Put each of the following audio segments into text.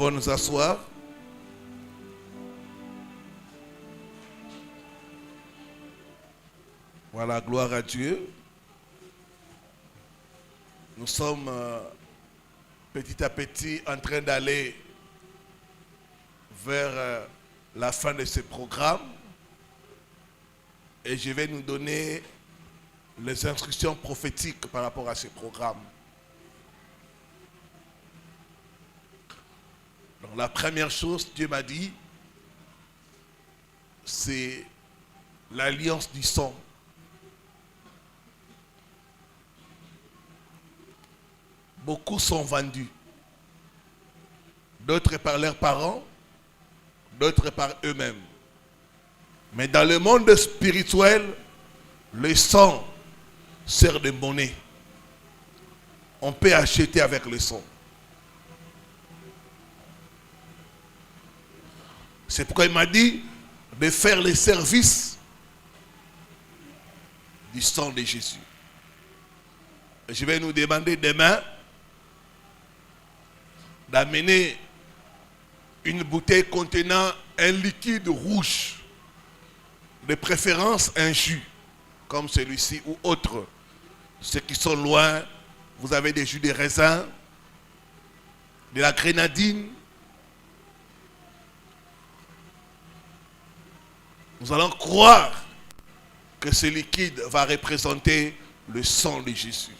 pouvons nous asseoir. Voilà, gloire à Dieu. Nous sommes petit à petit en train d'aller vers la fin de ce programme. Et je vais nous donner les instructions prophétiques par rapport à ce programme. Donc la première chose, Dieu m'a dit, c'est l'alliance du sang. Beaucoup sont vendus. D'autres par leurs parents, d'autres par eux-mêmes. Mais dans le monde spirituel, le sang sert de monnaie. On peut acheter avec le sang. C'est pourquoi il m'a dit de faire le service du sang de Jésus. Je vais nous demander demain d'amener une bouteille contenant un liquide rouge, de préférence un jus, comme celui-ci ou autre. Ceux qui sont loin, vous avez des jus de raisin, de la grenadine. Nous allons croire que ce liquide va représenter le sang de Jésus.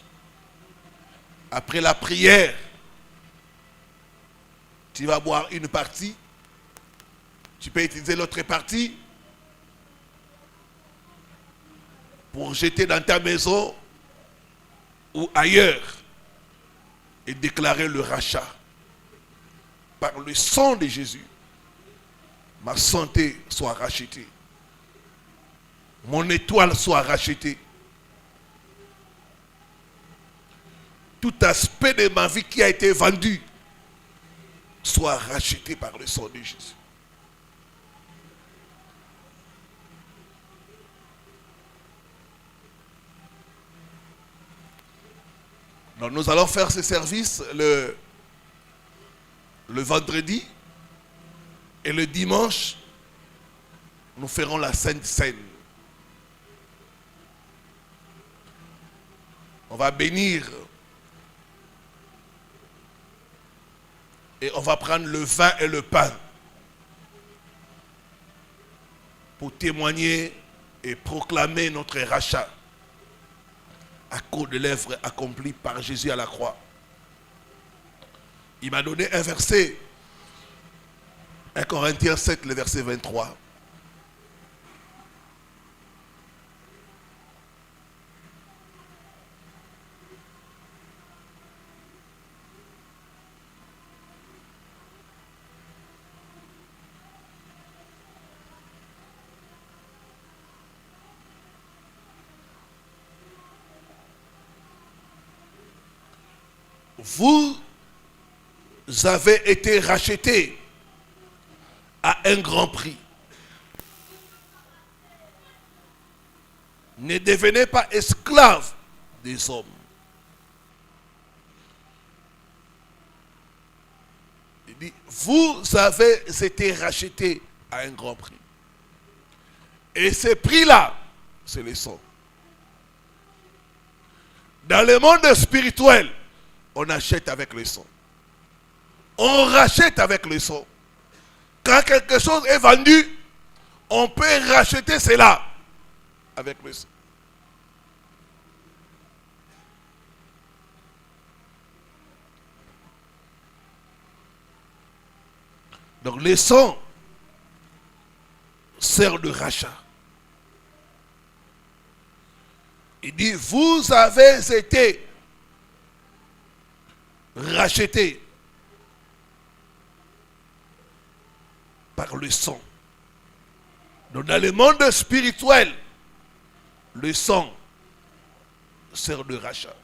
Après la prière, tu vas boire une partie, tu peux utiliser l'autre partie pour jeter dans ta maison ou ailleurs et déclarer le rachat. Par le sang de Jésus, ma santé soit rachetée. Mon étoile soit rachetée. Tout aspect de ma vie qui a été vendu soit racheté par le sang de Jésus. Donc nous allons faire ce service le vendredi et le dimanche, nous ferons la Sainte Seine. On va bénir et on va prendre le vin et le pain pour témoigner et proclamer notre rachat à cause de l'œuvre accomplie par Jésus à la croix. Il m'a donné un verset, 1 Corinthiens 7, le verset 23. Vous avez été rachetés à un grand prix. Ne devenez pas esclaves des hommes. Il dit, vous avez été rachetés à un grand prix. Et ce prix-là, c'est le sang. Dans le monde spirituel, on achète avec le sang. On rachète avec le sang. Quand quelque chose est vendu, on peut racheter cela avec le sang. Donc le sang sert de rachat. Il dit, vous avez été rachetés par le sang. Donc dans le monde spirituel, le sang sert de rachat.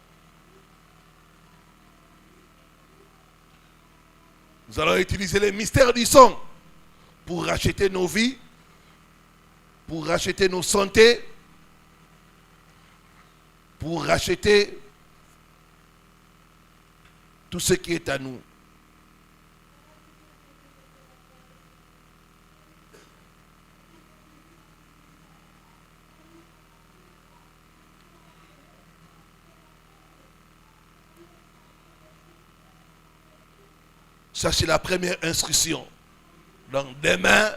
Nous allons utiliser les mystères du sang pour racheter nos vies, pour racheter nos santé, pour racheter tout ce qui est à nous. Ça, c'est la première instruction. Donc, demain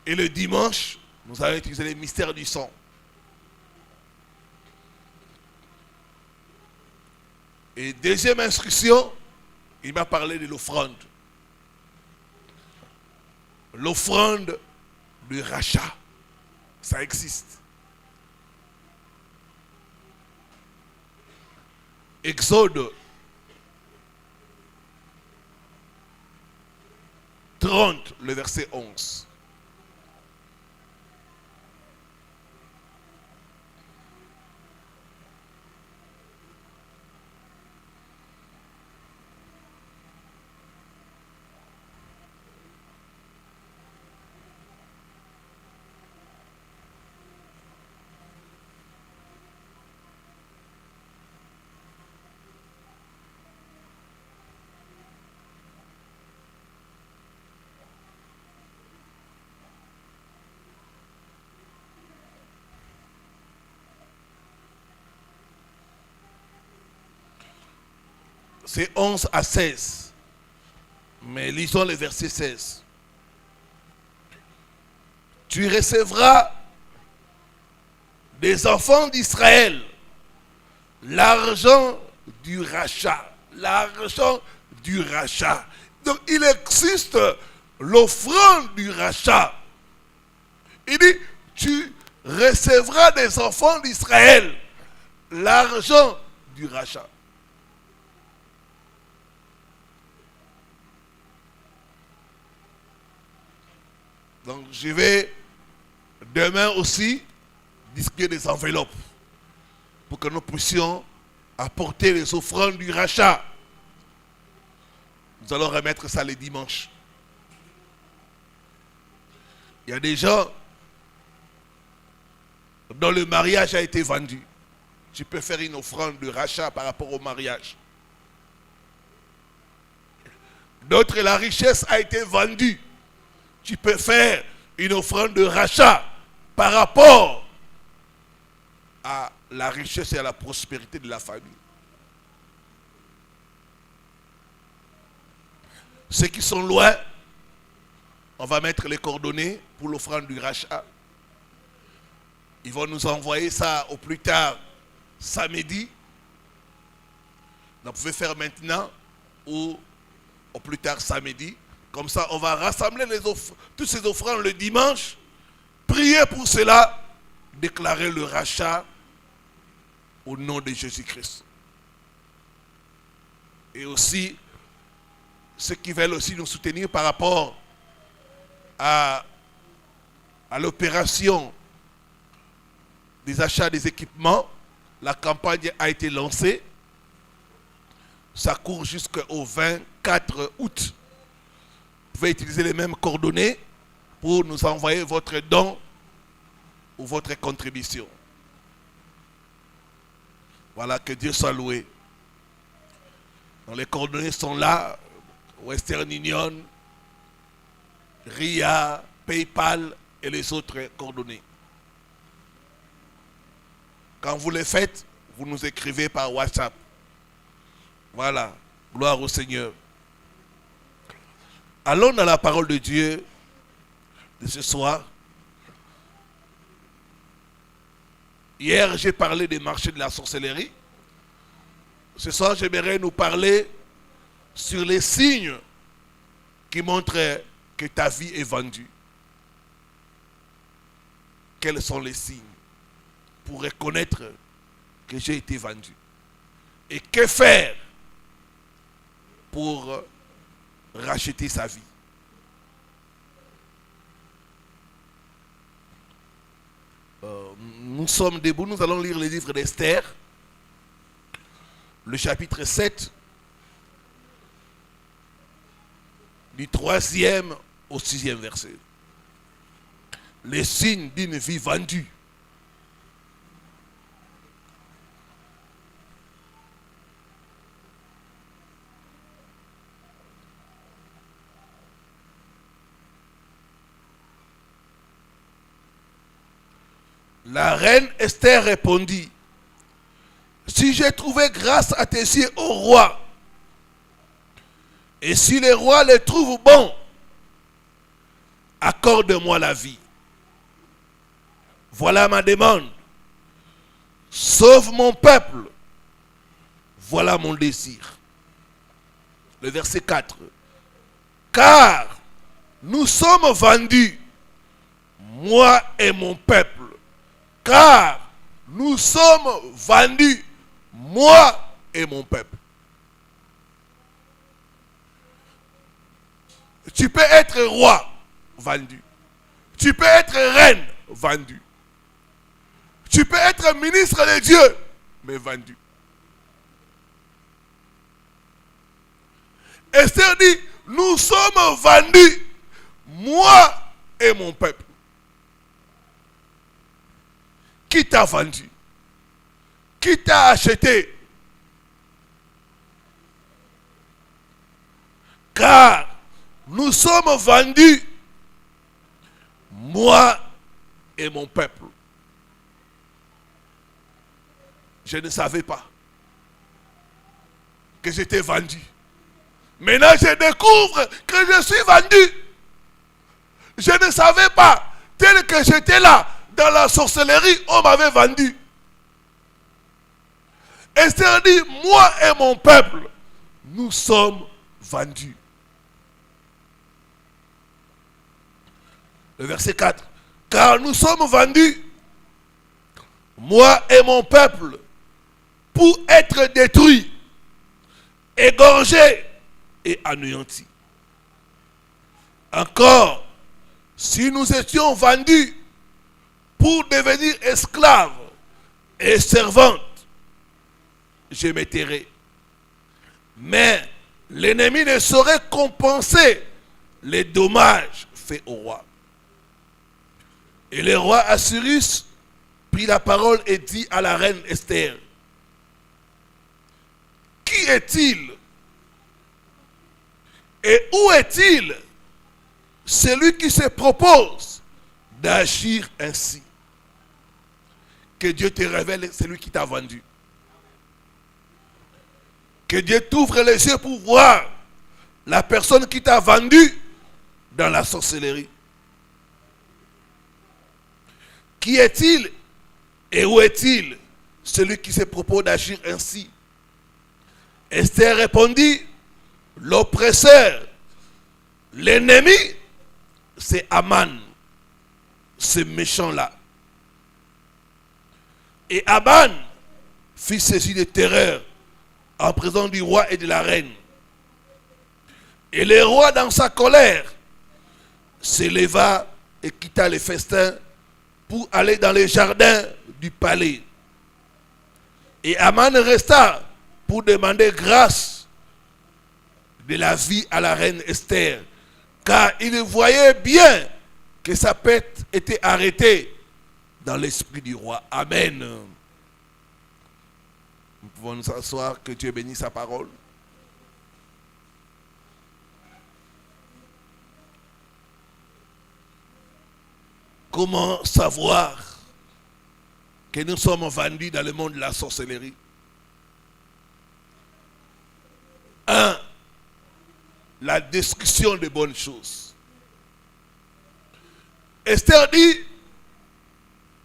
et le dimanche, nous allons utiliser les mystères du sang. Et deuxième instruction, il m'a parlé de l'offrande. L'offrande de rachat. Ça existe. Exode 30, le verset 11. C'est 11 à 16. Mais lisons le verset 16. Tu recevras des enfants d'Israël l'argent du rachat. L'argent du rachat. Donc il existe l'offrande du rachat. Il dit, tu recevras des enfants d'Israël l'argent du rachat. Donc je vais demain aussi discuter des enveloppes pour que nous puissions apporter les offrandes du rachat. Nous allons remettre ça les dimanches. Il y a des gens dont le mariage a été vendu. Tu peux faire une offrande de rachat par rapport au mariage. D'autres, la richesse a été vendue. Tu peux faire une offrande de rachat par rapport à la richesse et à la prospérité de la famille. Ceux qui sont loin, on va mettre les coordonnées pour l'offrande du rachat. Ils vont nous envoyer ça au plus tard samedi. Donc vous pouvez faire maintenant ou au plus tard samedi. Comme ça, on va rassembler toutes ces offrandes le dimanche, prier pour cela, déclarer le rachat au nom de Jésus-Christ. Et aussi, ceux qui veulent aussi nous soutenir par rapport à l'opération des achats des équipements, la campagne a été lancée. Ça court jusqu'au 24 août. Vous pouvez utiliser les mêmes coordonnées pour nous envoyer votre don ou votre contribution. Voilà, que Dieu soit loué. Donc les coordonnées sont là, Western Union, RIA, PayPal et les autres coordonnées. Quand vous les faites, vous nous écrivez par WhatsApp. Voilà, gloire au Seigneur. Allons dans la parole de Dieu de ce soir. Hier, j'ai parlé des marchés de la sorcellerie. Ce soir, j'aimerais nous parler sur les signes qui montrent que ta vie est vendue. Quels sont les signes pour reconnaître que j'ai été vendu? Et que faire pour racheter sa vie? Nous sommes debout, nous allons lire le livre d'Esther, le chapitre 7, du 3e au 6e verset. Les signes d'une vie vendue. La reine Esther répondit: si j'ai trouvé grâce à tes yeux, ô roi, Et si le roi les trouve bons, accorde-moi la vie. Voilà ma demande. Sauve mon peuple. Voilà mon désir. Le verset 4. Car nous sommes vendus, moi et mon peuple. Car nous sommes vendus, moi et mon peuple. Tu peux être roi, vendu. Tu peux être reine, vendu. Tu peux être ministre de Dieu, mais vendu. Esther dit, nous sommes vendus, moi et mon peuple. Qui t'a vendu? Qui t'a acheté? Car nous sommes vendus, moi et mon peuple. Je ne savais pas que j'étais vendu. Maintenant, je découvre que je suis vendu. Je ne savais pas, tel que j'étais là, dans la sorcellerie, on m'avait vendu. Esther dit, moi et mon peuple, nous sommes vendus. Le verset 4. Car nous sommes vendus, moi et mon peuple, pour être détruits, égorgés et anéantis. Encore, si nous étions vendus pour devenir esclaves et servantes, je me tairais. Mais l'ennemi ne saurait compenser les dommages faits au roi. Et le roi Assuérus prit la parole et dit à la reine Esther, qui est-il et où est-il celui qui se propose d'agir ainsi? Que Dieu te révèle celui qui t'a vendu. Que Dieu t'ouvre les yeux pour voir la personne qui t'a vendu dans la sorcellerie. Qui est-il et où est-il celui qui se propose d'agir ainsi? Esther répondit, l'oppresseur, l'ennemi, c'est Aman, ce méchant-là. Et Aman fit saisir de terreur en présence du roi et de la reine. Et le roi, dans sa colère, s'éleva et quitta les festins pour aller dans les jardins du palais. Et Aman resta pour demander grâce de la vie à la reine Esther, car il voyait bien que sa pète était arrêtée dans l'esprit du roi. Amen. Nous pouvons nous asseoir, que Dieu bénisse sa parole. Comment savoir que nous sommes vendus dans le monde de la sorcellerie? 1. La description des bonnes choses. Esther dit,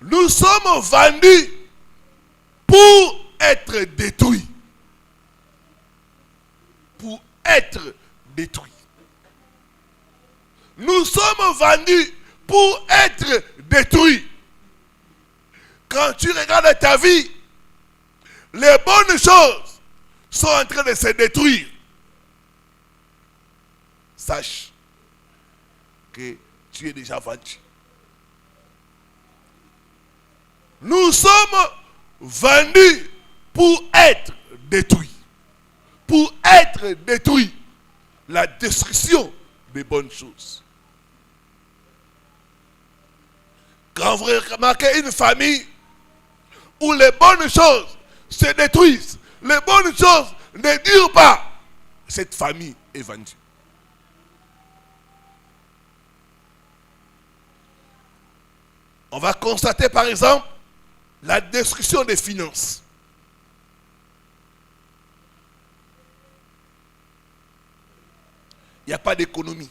nous sommes vendus pour être détruits. Pour être détruits. Nous sommes vendus pour être détruits. Quand tu regardes ta vie, les bonnes choses sont en train de se détruire. Sache que tu es déjà vendu. Nous sommes vendus pour être détruits. Pour être détruits. La destruction des bonnes choses. Quand vous remarquez une famille où les bonnes choses se détruisent, les bonnes choses ne durent pas, cette famille est vendue. On va constater par exemple la destruction des finances. Il n'y a pas d'économie.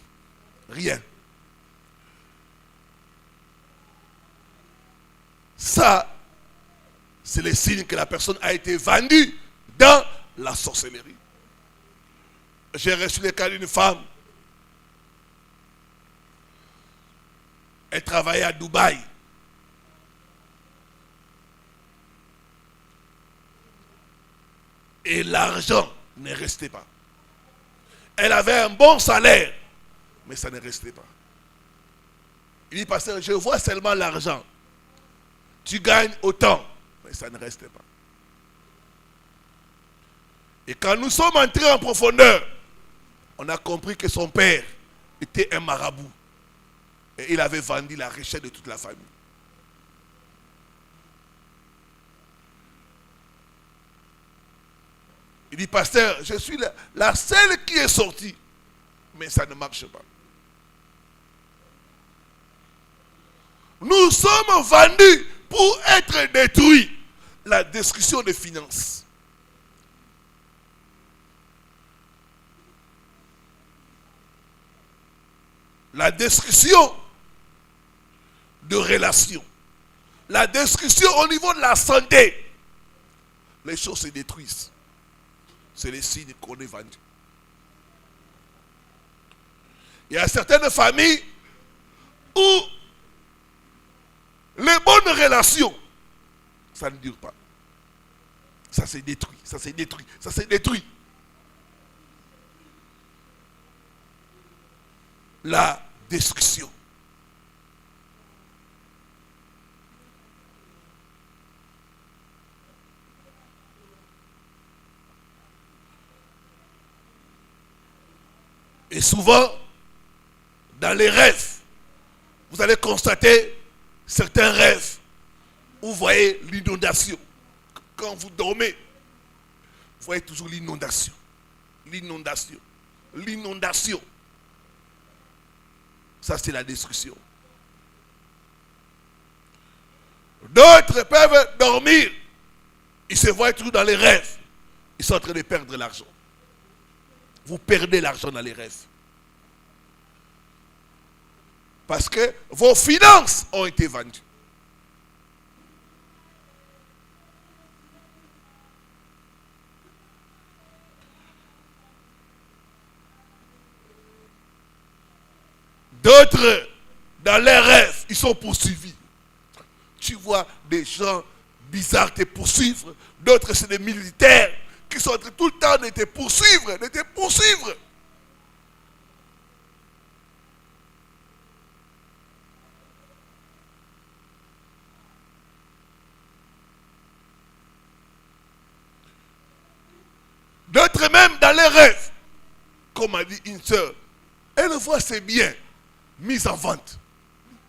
Rien. Ça, c'est le signe que la personne a été vendue dans la sorcellerie. J'ai reçu le cas d'une femme. Elle travaillait à Dubaï. Et l'argent ne restait pas. Elle avait un bon salaire, mais ça ne restait pas. Il dit, pasteur, je vois seulement l'argent. Tu gagnes autant, mais ça ne restait pas. Et quand nous sommes entrés en profondeur, on a compris que son père était un marabout. Et il avait vendu la richesse de toute la famille. Il dit, pasteur, je suis la seule qui est sortie. Mais ça ne marche pas. Nous sommes vendus pour être détruits. La destruction des finances. La destruction de relations. La destruction au niveau de la santé. Les choses se détruisent. C'est les signes qu'on est vendu. Il y a certaines familles où les bonnes relations, ça ne dure pas. Ça s'est détruit, ça s'est détruit, ça s'est détruit. La destruction. Et souvent, dans les rêves, vous allez constater certains rêves où vous voyez l'inondation. Quand vous dormez, vous voyez toujours l'inondation. L'inondation. L'inondation. Ça, c'est la destruction. D'autres peuvent dormir. Ils se voient toujours dans les rêves. Ils sont en train de perdre l'argent. Vous perdez l'argent dans les rêves. Parce que vos finances ont été vendues. D'autres, dans leurs rêves, ils sont poursuivis. Tu vois des gens bizarres te poursuivre. D'autres, c'est des militaires qui sont en train tout le temps de te poursuivre, de te poursuivre. D'autres même dans les rêves, comme a dit une sœur, elle voit ses biens mis en vente.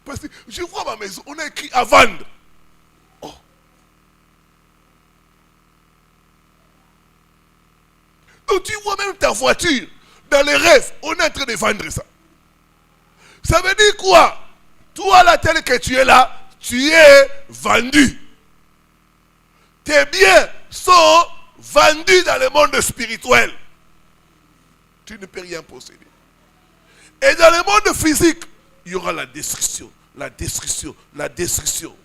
Parce que je vois ma maison, on a écrit à vendre. Oh. Donc tu vois même ta voiture, dans les rêves, on est en train de vendre ça. Ça veut dire quoi? Toi là, tel que tu es là, tu es vendu. Tes biens sont vendus dans le monde spirituel. Tu ne peux rien posséder. Et dans le monde physique, il y aura la destruction, la destruction, la destruction.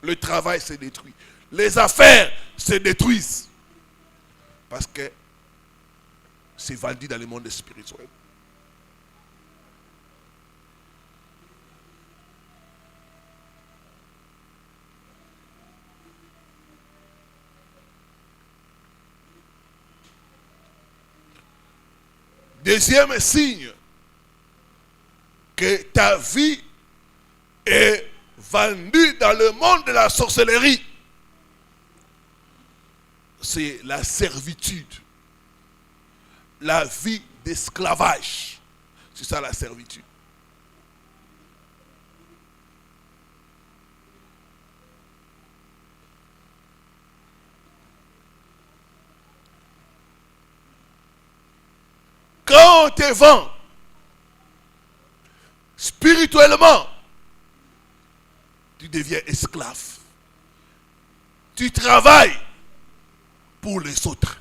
Le travail se détruit. Les affaires se détruisent. Parce que c'est vendu dans le monde spirituel. Deuxième signe que ta vie est vendue dans le monde de la sorcellerie, c'est la servitude, la vie d'esclavage. C'est ça la servitude. Quand on te vend spirituellement, tu deviens esclave. Tu travailles pour les autres.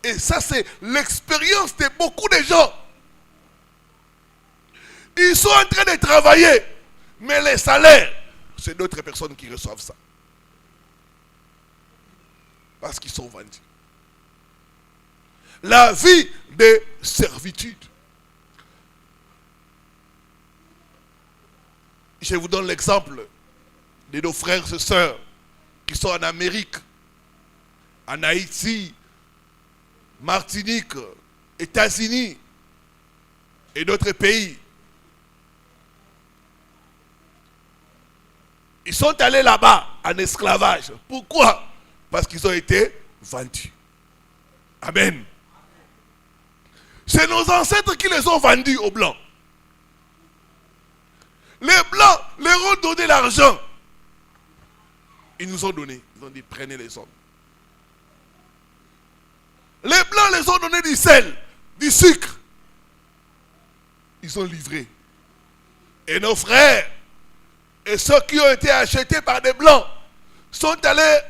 Et ça, c'est l'expérience de beaucoup de gens. Ils sont en train de travailler, mais les salaires, c'est d'autres personnes qui reçoivent ça. Parce qu'ils sont vendus. La vie de servitude. Je vous donne l'exemple de nos frères et sœurs qui sont en Amérique, en Haïti, Martinique, États-Unis et d'autres pays. Ils sont allés là-bas en esclavage. Pourquoi? Parce qu'ils ont été vendus. Amen. C'est nos ancêtres qui les ont vendus aux Blancs. Les Blancs leur ont donné l'argent. Ils nous ont donné. Ils ont dit, prenez les hommes. Les Blancs les ont donné du sel, du sucre. Ils ont livré. Et nos frères et ceux qui ont été achetés par des Blancs sont allés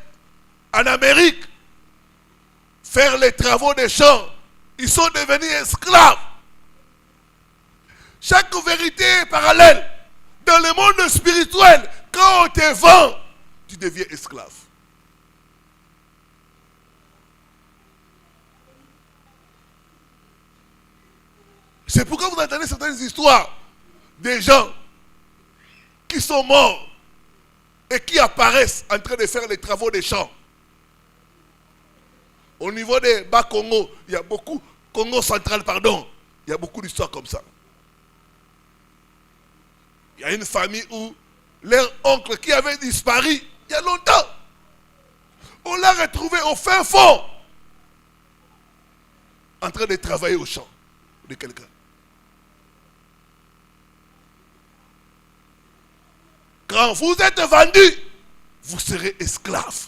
en Amérique faire les travaux des champs. Ils sont devenus esclaves. Chaque vérité est parallèle. Dans le monde spirituel, quand on te vend, tu deviens esclave. C'est pourquoi vous entendez certaines histoires des gens qui sont morts et qui apparaissent en train de faire les travaux des champs. Au niveau des Bas-Congo, il y a beaucoup, Congo central, pardon, il y a beaucoup d'histoires comme ça. Il y a une famille où leur oncle qui avait disparu il y a longtemps, on l'a retrouvé au fin fond, en train de travailler au champ de quelqu'un. Quand vous êtes vendu, vous serez esclave.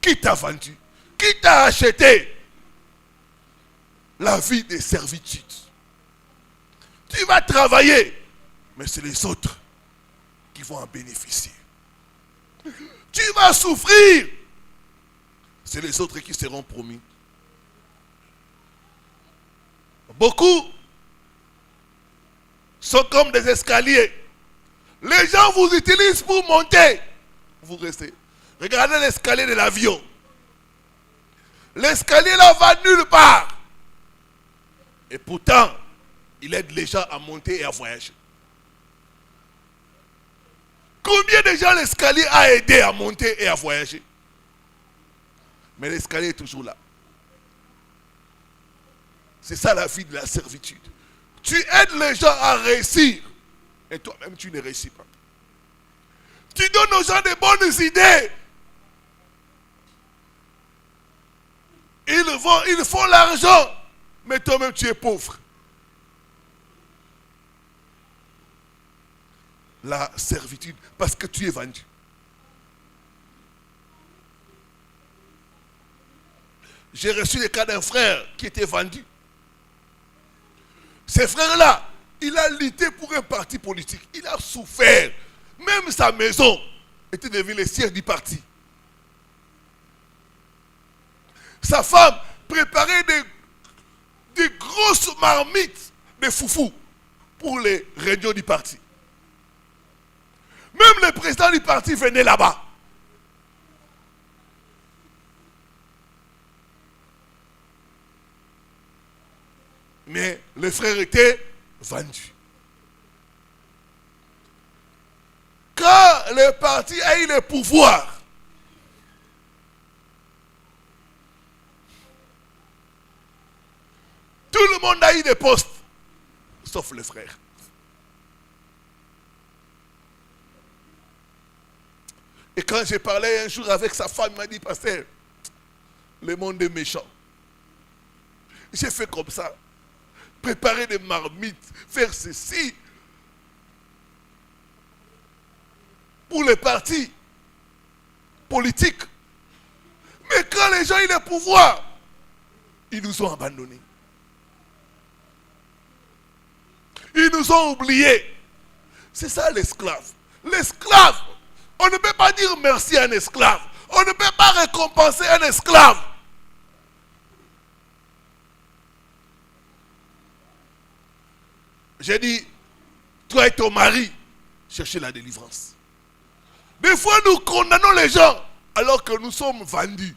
Qui t'a vendu? Qui t'a acheté? La vie de servitude. Tu vas travailler, mais c'est les autres qui vont en bénéficier. Tu vas souffrir, c'est les autres qui seront promis. Beaucoup sont comme des escaliers. Les gens vous utilisent pour monter. Vous restez. Regardez l'escalier de l'avion. L'escalier là va nulle part. Et pourtant, il aide les gens à monter et à voyager. Combien de gens l'escalier a aidé à monter et à voyager? Mais l'escalier est toujours là. C'est ça la vie de la servitude. Tu aides les gens à réussir. Et toi-même, tu ne réussis pas. Tu donnes aux gens de bonnes idées. Ils font l'argent. Mais toi-même, tu es pauvre. La servitude, parce que tu es vendu. J'ai reçu le cas d'un frère qui était vendu. Ce frère-là, il a lutté pour un parti politique. Il a souffert. Même sa maison était devenue le siège du parti. Sa femme préparait des grosses marmites de foufou pour les réunions du parti. Même le président du parti venait là-bas. Mais le frère était vendu. Quand le parti a eu le pouvoir, tout le monde a eu des postes, sauf le frère. Et quand j'ai parlé un jour avec sa femme, il m'a dit, pasteur, le monde est méchant. J'ai fait comme ça. Préparer des marmites, faire ceci. Pour les partis politiques. Mais quand les gens ont eu le pouvoir, ils nous ont abandonnés. Ils nous ont oubliés. C'est ça l'esclave. L'esclave, On ne peut pas dire merci à un esclave. On ne peut pas récompenser un esclave. J'ai dit, toi et ton mari, cherchez la délivrance. Des fois, nous condamnons les gens alors que nous sommes vendus.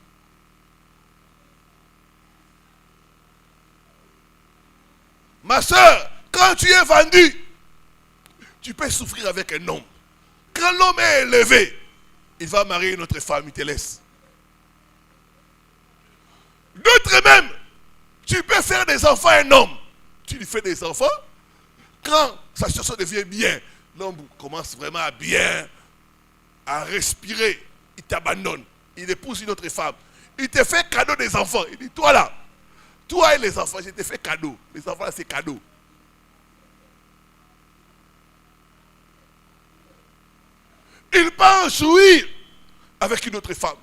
Ma soeur, quand tu es vendu, tu peux souffrir avec un homme. Quand l'homme est élevé, il va marier une autre femme, il te laisse. D'autres même, tu peux faire des enfants à un homme. Tu lui fais des enfants. Quand sa situation devient bien, l'homme commence vraiment à bien, à respirer. Il t'abandonne. Il épouse une autre femme. Il te fait cadeau des enfants. Il dit, toi là, toi et les enfants, je te fais cadeau. Les enfants là, c'est cadeau. Il part jouir avec une autre femme.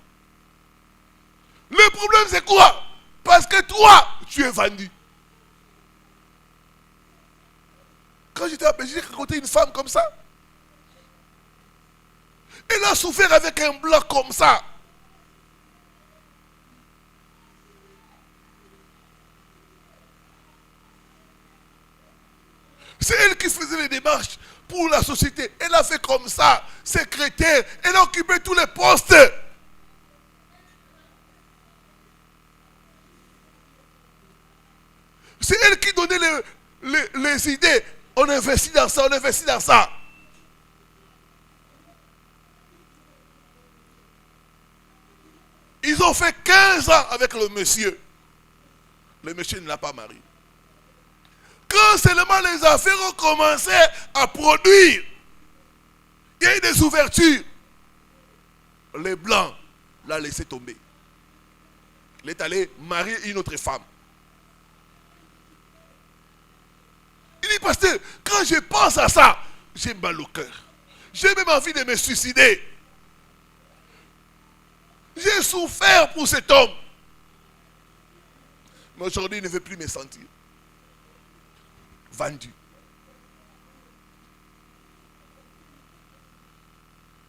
Le problème c'est quoi? Parce que toi, tu es vendu. Quand j'étais à Belgique, j'ai rencontré une femme comme ça. Elle a souffert avec un blanc comme ça. C'est elle qui faisait les démarches pour la société. Elle a fait comme ça, secrétaire. Elle a occupé tous les postes. C'est elle qui donnait les idées. On investit dans ça, on investit dans ça. Ils ont fait 15 ans avec le monsieur. Le monsieur ne l'a pas marié. Quand seulement les affaires ont commencé à produire, il y a eu des ouvertures. Les blancs l'ont laissé tomber. Il est allé marier une autre femme. Il dit, pasteur, quand je pense à ça, j'ai mal au cœur. J'ai même envie de me suicider. J'ai souffert pour cet homme. Mais aujourd'hui, il ne veut plus me sentir vendu.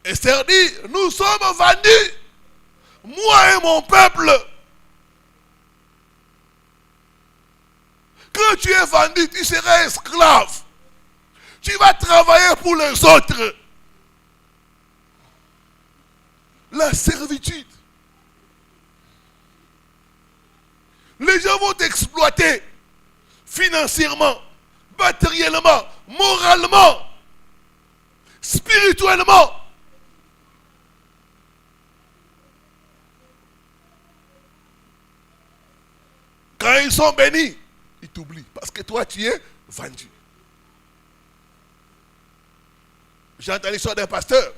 Esther dit, nous sommes vendus, moi et mon peuple. Quand tu es vendu, tu seras esclave. Tu vas travailler pour les autres. La servitude. Les gens vont t'exploiter financièrement, matériellement, moralement, spirituellement. Quand ils sont bénis, ils t'oublient parce que toi tu es vendu. J'ai entendu l'histoire d'un pasteur.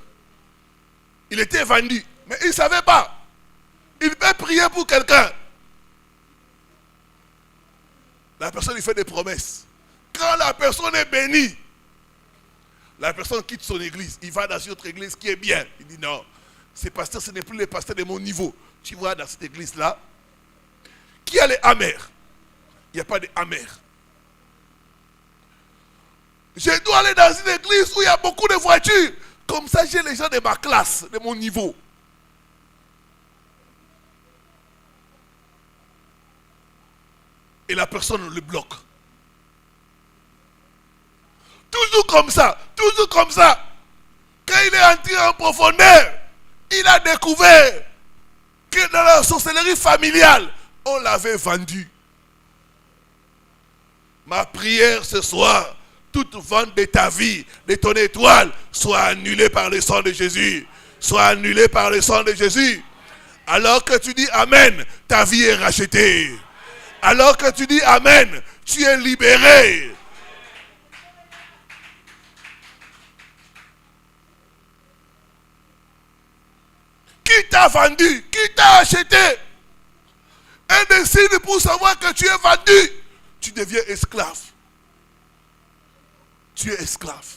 Il était vendu, mais il ne savait pas. Il peut prier pour quelqu'un. La personne lui fait des promesses. Quand la personne est bénie, la personne quitte son église. Il va dans une autre église qui est bien. Il dit non, ces pasteurs, ce n'est plus les pasteurs de mon niveau. Tu vois, dans cette église-là, qui a les amers? Il n'y a pas de amers. Je dois aller dans une église où il y a beaucoup de voitures. Comme ça, j'ai les gens de ma classe, de mon niveau. Et la personne le bloque. Toujours comme ça, toujours comme ça. Quand il est entré en profondeur, il a découvert que dans la sorcellerie familiale, on l'avait vendu. Ma prière ce soir, toute vente de ta vie, de ton étoile, soit annulée par le sang de Jésus. Soit annulée par le sang de Jésus. Alors que tu dis Amen, ta vie est rachetée. Alors que tu dis Amen, tu es libéré. Qui t'a vendu? Qui t'a acheté? Un des signes pour savoir que tu es vendu, tu deviens esclave. Tu es esclave.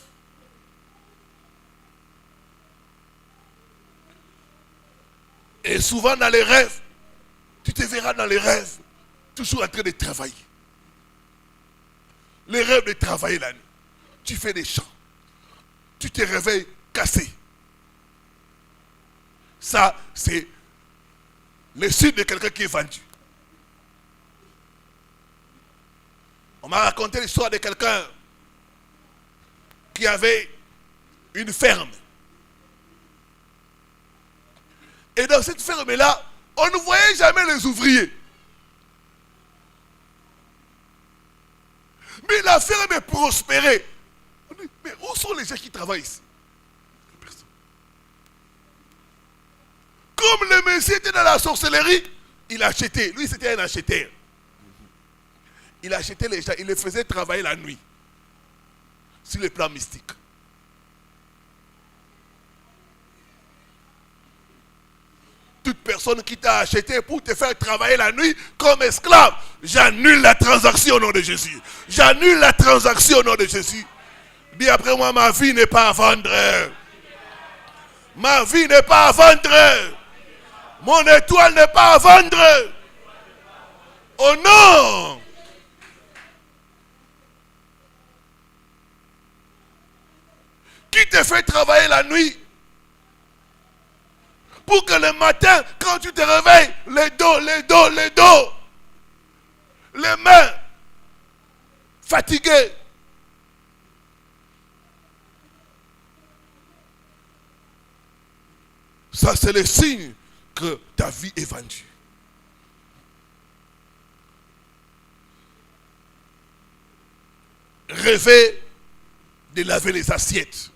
Et souvent dans les rêves, tu te verras dans les rêves, toujours en train de travailler. Les rêves de travailler la nuit. Tu fais des chants. Tu te réveilles cassé. Ça, c'est le signe de quelqu'un qui est vendu. On m'a raconté l'histoire de quelqu'un qui avait une ferme. Et dans cette ferme-là, on ne voyait jamais les ouvriers. Mais la ferme prospérait. On dit, mais où sont les gens qui travaillent ici? Personne. Comme le monsieur était dans la sorcellerie, il achetait. Lui, c'était un acheteur. Il achetait les gens, il les faisait travailler la nuit. Sur le plan mystique. Toute personne qui t'a acheté pour te faire travailler la nuit comme esclave, j'annule la transaction au nom de Jésus. J'annule la transaction au nom de Jésus. Dis après moi, ma vie n'est pas à vendre. Ma vie n'est pas à vendre. Mon étoile n'est pas à vendre. Oh non! Qui te fait travailler la nuit? Pour que le matin, quand tu te réveilles, les dos, les mains fatiguées. Ça, c'est le signe que ta vie est vendue. Rêver de laver les assiettes,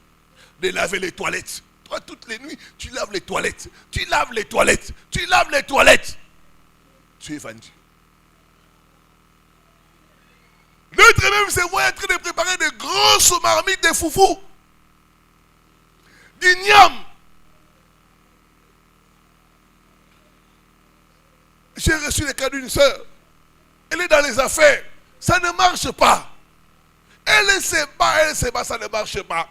de laver les toilettes. Toi, toutes les nuits, tu laves les toilettes. Tu laves les toilettes. Tu laves les toilettes. Tu es vendu. L'autre même se voit en train de préparer de grosses marmites de foufou. D'igname. J'ai reçu le cas d'une soeur. Elle est dans les affaires. Ça ne marche pas. Elle se bat, ça ne marche pas.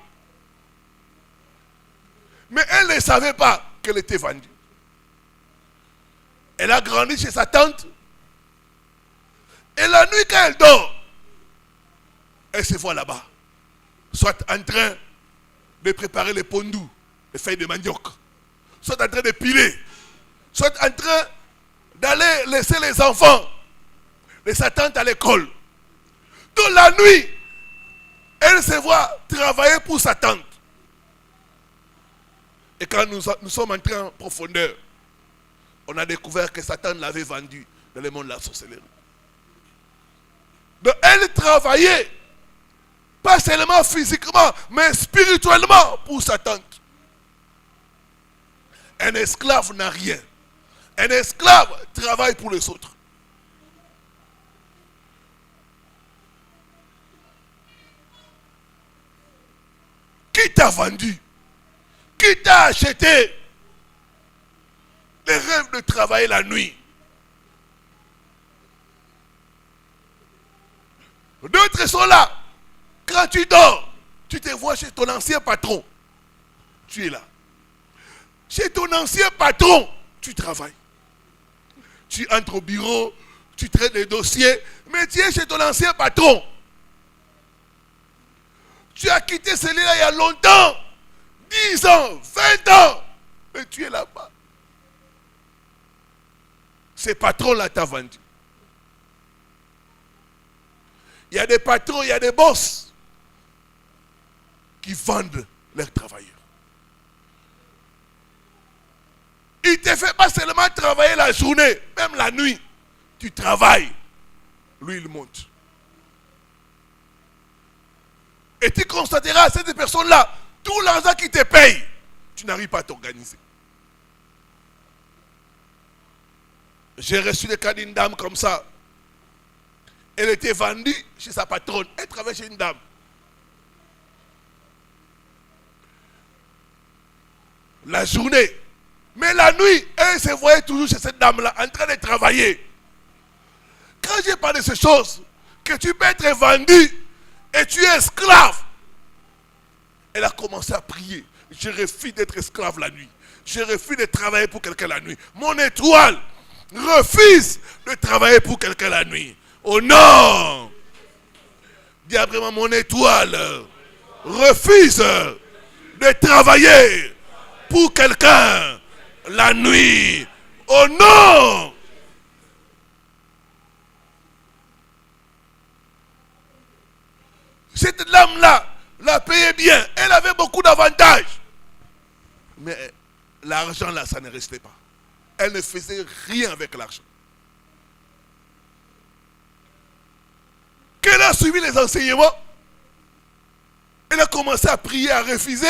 Mais elle ne savait pas qu'elle était vendue. Elle a grandi chez sa tante. Et la nuit, quand elle dort, elle se voit là-bas. Soit en train de préparer les pondous, les feuilles de manioc. Soit en train de piler. Soit en train d'aller laisser les enfants de sa tante à l'école. Toute la nuit, elle se voit travailler pour sa tante. Et quand nous sommes entrés en profondeur, on a découvert que Satan l'avait vendu dans le monde de la sorcellerie. Donc elle travaillait, pas seulement physiquement, mais spirituellement pour sa tante. Un esclave n'a rien. Un esclave travaille pour les autres. Qui t'a vendu? Qui t'a acheté les rêves de travailler la nuit? D'autres sont là. Quand tu dors, tu te vois chez ton ancien patron. Tu es là. Chez ton ancien patron, tu travailles. Tu entres au bureau, tu traites des dossiers, mais tu es chez ton ancien patron. Tu as quitté celui-là il y a longtemps. 10 ans, 20 ans, mais tu es là-bas. Ces patrons-là t'ont vendu. Il y a des patrons, il y a des boss qui vendent leurs travailleurs. Il ne te fait pas seulement travailler la journée, même la nuit. Tu travailles, lui il monte. Et tu constateras à cette personne-là, tout l'argent qui te paye, tu n'arrives pas à t'organiser. J'ai reçu le cas d'une dame comme ça. Elle était vendue chez sa patronne. Elle travaillait chez une dame. La journée. Mais la nuit, elle se voyait toujours chez cette dame-là, en train de travailler. Quand j'ai parlé de ces choses, que tu peux être vendu et tu es esclave, elle a commencé à prier. Je refuse d'être esclave la nuit. Je refuse de travailler pour quelqu'un la nuit. Mon étoile refuse de travailler pour quelqu'un la nuit. Oh non! Dis après moi, mon étoile refuse de travailler pour quelqu'un la nuit. Oh non! Cette dame-là la payait bien. Elle avait beaucoup d'avantages. Mais l'argent là, ça ne restait pas. Elle ne faisait rien avec l'argent. Qu'elle a suivi les enseignements, elle a commencé à prier, à refuser.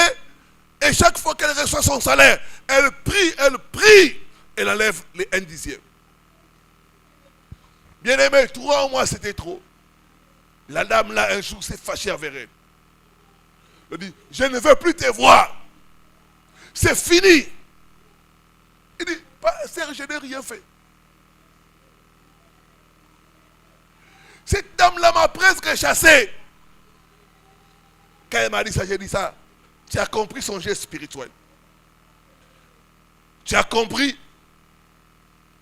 Et chaque fois qu'elle reçoit son salaire, elle prie. Elle enlève les 1 dixième. Bien aimé, 3 mois c'était trop. La dame là, un jour, s'est fâchée avec elle. Elle dit, je ne veux plus te voir. C'est fini. Il dit, Pasteur, je n'ai rien fait. Cette dame-là m'a presque chassé. Quand elle m'a dit ça, j'ai dit ça. Tu as compris son geste spirituel. Tu as compris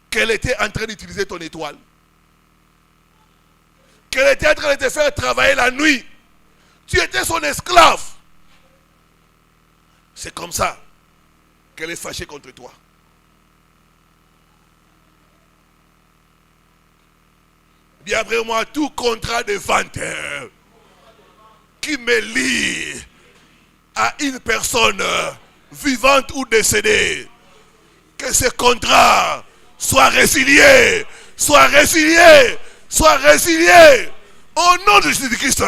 qu'elle était en train d'utiliser ton étoile. Qu'elle était en train de te faire travailler la nuit. Tu étais son esclave. C'est comme ça qu'elle est fâchée contre toi. Bien après moi, tout contrat de vente qui me lie à une personne vivante ou décédée, que ce contrat soit résilié, soit résilié, soit résilié au nom de Jésus-Christ.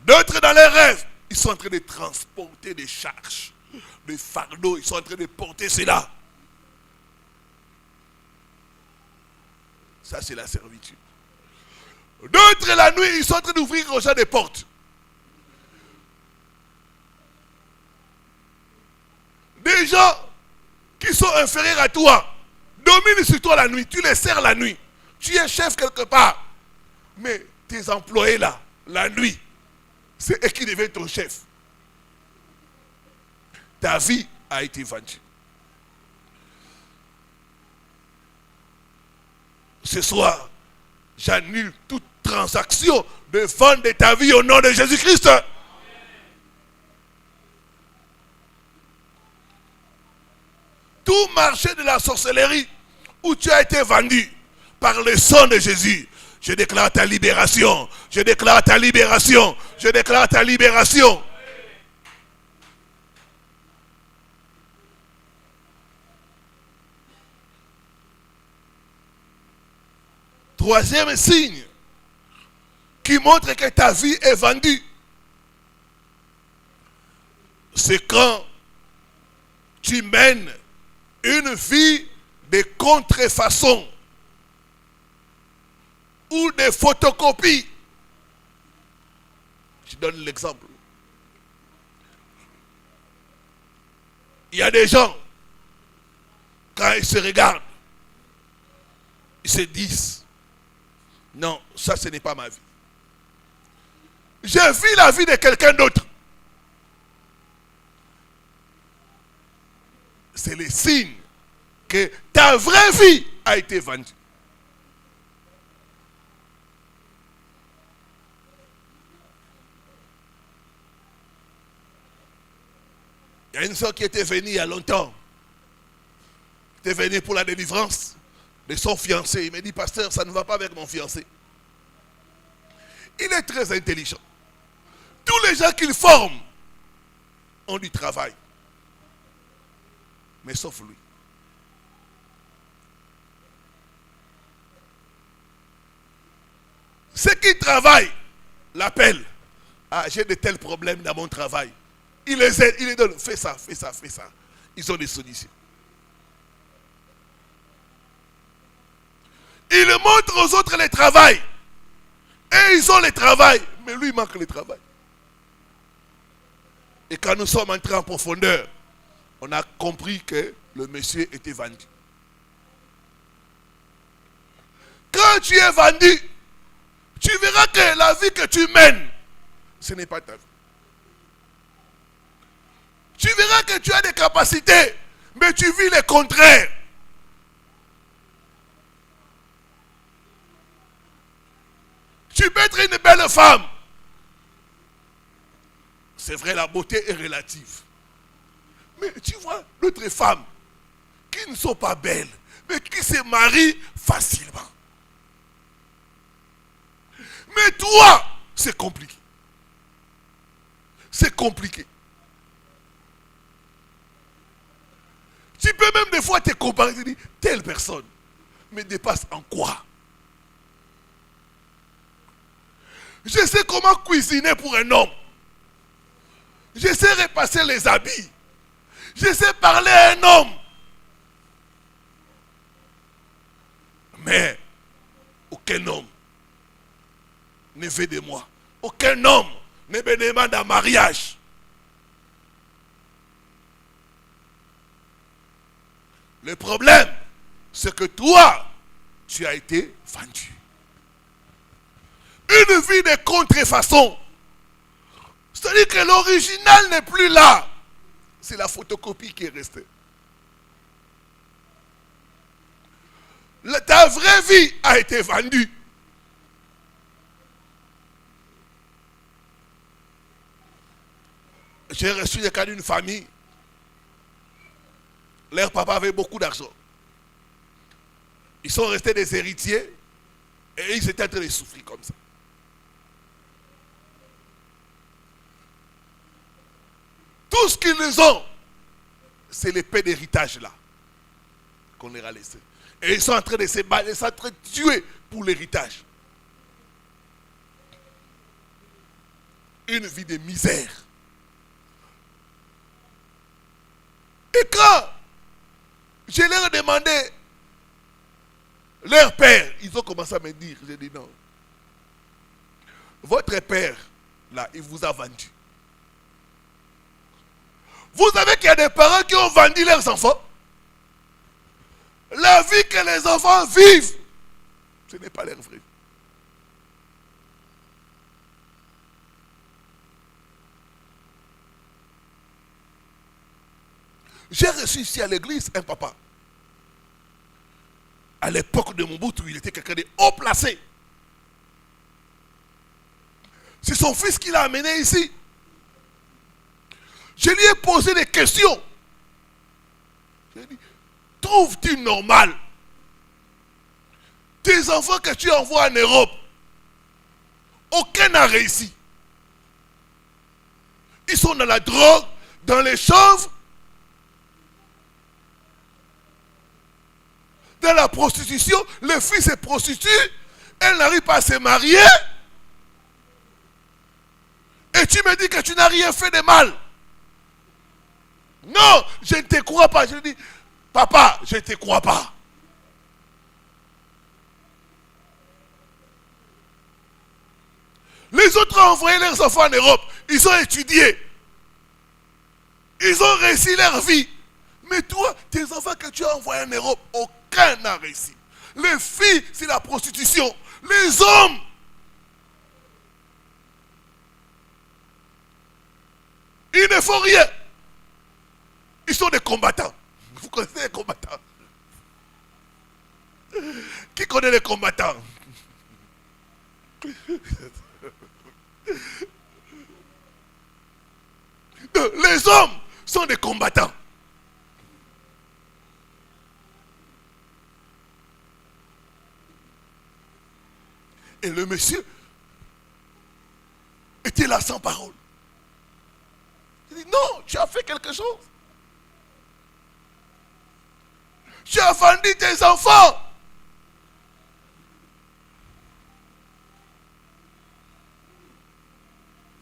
D'autres dans les rêves, ils sont en train de transporter des charges, des fardeaux, ils sont en train de porter cela. Ça, c'est la servitude. D'autres, la nuit, ils sont en train d'ouvrir aux gens des portes. Des gens qui sont inférieurs à toi dominent sur toi la nuit. Tu les sers la nuit. Tu es chef quelque part. Mais tes employés là, la nuit, c'est eux qui deviennent ton chef. Ta vie a été vendue. Ce soir, j'annule toute transaction de vente de ta vie au nom de Jésus-Christ. Tout marché de la sorcellerie où tu as été vendu par le sang de Jésus, je déclare ta libération. Je déclare ta libération. Je déclare ta libération. Troisième signe qui montre que ta vie est vendue, c'est quand tu mènes une vie de contrefaçon ou de photocopie. Je donne l'exemple. Il y a des gens, quand ils se regardent, ils se disent, non, ça ce n'est pas ma vie. J'ai vu la vie de quelqu'un d'autre. C'est le signe que ta vraie vie a été vendue. Il y a une soeur qui était venue il y a longtemps. Elle était venue pour la délivrance de son fiancé. Il me dit, pasteur, ça ne va pas avec mon fiancé. Il est très intelligent. Tous les gens qu'il forme ont du travail. Mais sauf lui. Ceux qui travaillent l'appellent. Ah, j'ai de tels problèmes dans mon travail. Il les aide, il les donne. Fais ça, fais ça, fais ça. Ils ont des solutions. Il montre aux autres le travail. Et ils ont le travail. Mais lui, il manque le travail. Et quand nous sommes entrés en profondeur, on a compris que le monsieur était vendu. Quand tu es vendu, tu verras que la vie que tu mènes, ce n'est pas ta vie. Tu verras que tu as des capacités, mais tu vis le contraire. Tu peux être une belle femme. C'est vrai, la beauté est relative. Mais tu vois, d'autres femmes qui ne sont pas belles, mais qui se marient facilement. Mais toi, c'est compliqué. C'est compliqué. Tu peux même des fois te comparer, te dire, telle personne me dépasse en quoi? Je sais comment cuisiner pour un homme. Je sais repasser les habits. Je sais parler à un homme. Mais aucun homme ne veut de moi. Aucun homme ne me demande un mariage. Le problème, c'est que toi, tu as été vendu. Une vie de contrefaçon. C'est-à-dire que l'original n'est plus là. C'est la photocopie qui est restée. Ta vraie vie a été vendue. J'ai reçu le cas d'une famille. Leur papa avait beaucoup d'argent. Ils sont restés des héritiers et ils étaient en train de souffrir comme ça. Tout ce qu'ils ont, c'est l'épée d'héritage là qu'on leur a laissé. Et ils sont en train de se battre, ils sont en train de tuer pour l'héritage. Une vie de misère. Et quand je leur ai demandé leur père, ils ont commencé à me dire, j'ai dit non. Votre père, là, il vous a vendu. Vous savez qu'il y a des parents qui ont vendu leurs enfants. La vie que les enfants vivent, ce n'est pas leur vraie. J'ai reçu ici à l'église un papa. À l'époque de Mobutu, il était quelqu'un de haut placé. C'est son fils qui l'a amené ici. Je lui ai posé des questions. Je lui ai dit, trouves-tu normal tes enfants que tu envoies en Europe, aucun n'a réussi. Ils sont dans la drogue, dans les chauves, dans la prostitution. Le fils se prostitue, elle n'arrive pas à se marier. Et tu me dis que tu n'as rien fait de mal. Non, je ne te crois pas. Je lui dis, papa, je ne te crois pas. Les autres ont envoyé leurs enfants en Europe. Ils ont étudié. Ils ont réussi leur vie. Mais toi, tes enfants que tu as envoyés en Europe, aucun n'a réussi. Les filles, c'est la prostitution. Les hommes, ils ne font rien. Ils sont des combattants. Vous connaissez les combattants? Qui connaît les combattants? Les hommes sont des combattants. Et le monsieur était là sans parole. Il dit, non, tu as fait quelque chose. Tu as vendu tes enfants.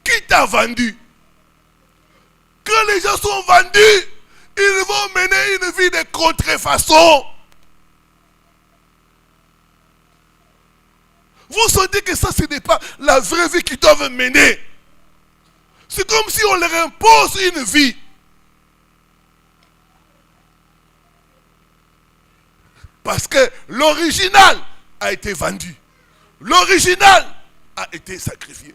Qui t'a vendu? Quand les gens sont vendus, ils vont mener une vie de contrefaçon. Vous sentez que ça, ce n'est pas la vraie vie qu'ils doivent mener. C'est comme si on leur impose une vie. Parce que l'original a été vendu. L'original a été sacrifié.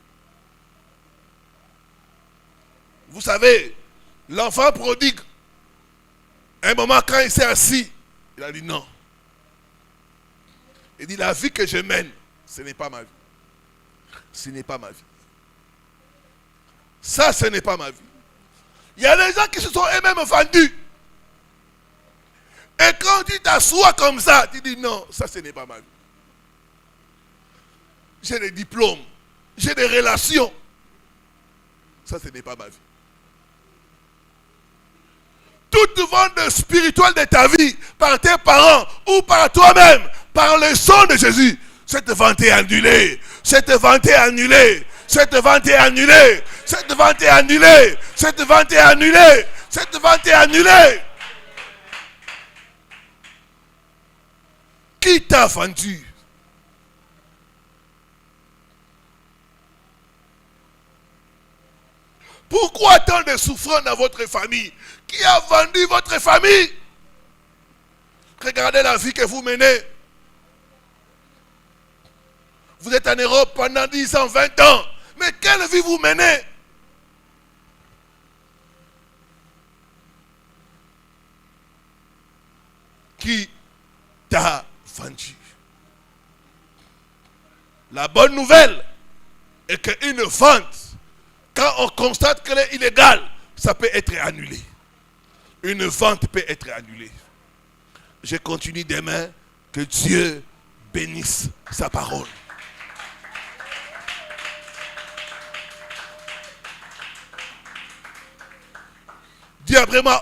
Vous savez, L'enfant prodigue, un moment quand il s'est assis, il a dit non. Il dit la vie que je mène, ce n'est pas ma vie. Ce n'est pas ma vie. Ça, ce n'est pas ma vie. Il y a des gens qui se sont eux-mêmes vendus. Et quand tu t'assois comme ça, tu dis non, ça ce n'est pas ma vie. J'ai des diplômes, j'ai des relations. Ça ce n'est pas ma vie. Toute vente spirituelle de ta vie, par tes parents ou par toi-même, par le sang de Jésus, cette vente est annulée. Cette vente est annulée. Cette vente est annulée. Cette vente est annulée. Cette vente est annulée. Cette vente est annulée. Qui t'a vendu? Pourquoi tant de souffrance dans votre famille? Qui a vendu votre famille? Regardez la vie que vous menez. Vous êtes en Europe pendant 10 ans, 20 ans. Mais quelle vie vous menez? Qui t'a vendu? La bonne nouvelle est qu'une vente, quand on constate qu'elle est illégale, ça peut être annulé. Une vente peut être annulée. Je continue demain. Que Dieu bénisse sa parole. Dis après moi,